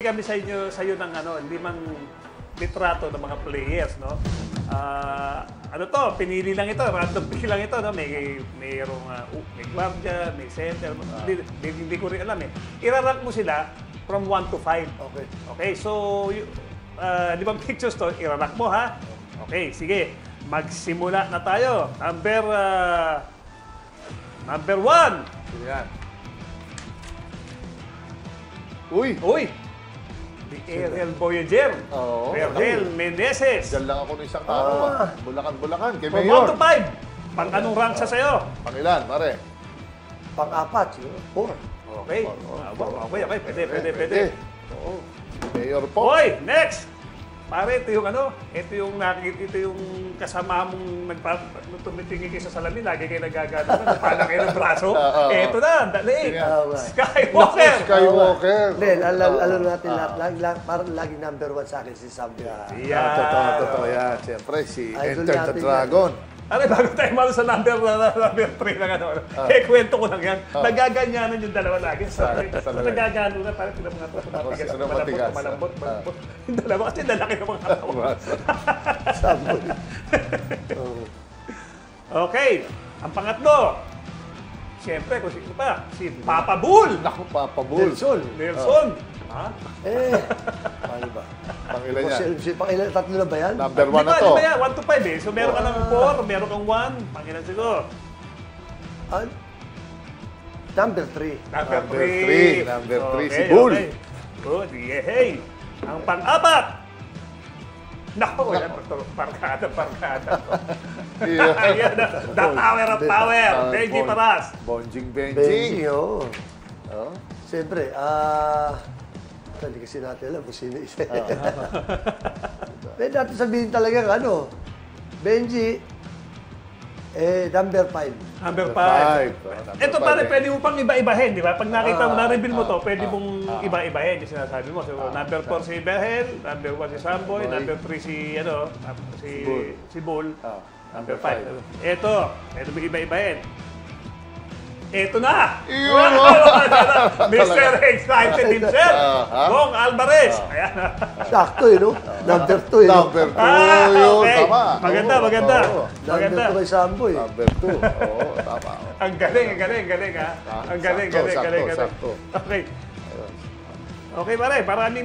Kami sa iyo ng limang litrato ng mga players, no? Ano to, pinili lang ito, random pick lang ito, no? Mayroong may guardia, may center, hindi ko rin alam eh. Irarank mo sila from 1 to 5. Okay. Okay, so di ba pictures to, irarank mo ha? Okay, sige. Magsimula na tayo. Number 1. Sino yan? Uy! The Aerial Voyager. Oo. Vergel Meneses. Diyan lang ako ng isang araw. Bulacan. Kay From Mayor. 1 to 5. Pang anong rank sa sa'yo? Pangilan, pare? Pang-apat, siguro. 4. Okay. Okay. Pwede. Oo. Mayor po. Hoy, next! Pare, ito yung kasama mong tumitingin kayo sa salamin, lagi kayo nagagano, napala kayo ng braso. Ito na, dali. Skywalker. Hindi, alam natin lahat, parang laging number 1 sa akin si Sam. Yeah. Totoo yan. Siyempre, si Idol Enter the natin Dragon. Ano, bago tayo malo sa number 3 ng kwento ko lang yan. Nagaganyanan yung dalawa lagi. Nagagano na, parang sila mga malambot. Yung dalawa kasi lalaki ng mga katawan. Samboy. Okay, ang pangatlo. Siyempre, kung sino pa? Si Papa Bull. Naku, Papa Bull. Nelson. Ha? Ano ba? Pangilan yan. Pangilan, tatlo na ba yan? Number 1 na to. Di ba yan? 1 to 5 eh. So meron ka ng 4, meron kang 1. Pangilan siguro. Number 3. Number 3, si Bull. Good, yehey. Ang pang-apat. Naku, yan, parkada. Ayan na, the power of power. Benji Paras. Benji, oo. Siyempre, hindi kasi natin alam kung sino isa. Pwede natin sabihin talaga Benji, number 5. Number 5. Ito pare, pwede mo pang iba-ibahin, di ba? Pag nakita mo, na-reveal mo to, pwede mong iba-ibahin yung sinasabi mo. So, number 4 si Berhel, number 1 si Samboy, number 3 si Bull, number 5. Ito, pwede mo iba-ibahin. Ito na! Mr. Excited himself! Bong Alvarez! Ayan. Sakto no? Number 2 Number 2 yun, okay. tama. Maganda. Number 2 kay Samboy. Number 2, oo, tama. Ang galing ha? Ang galing. Sakto. Okay. Okay pare, maraming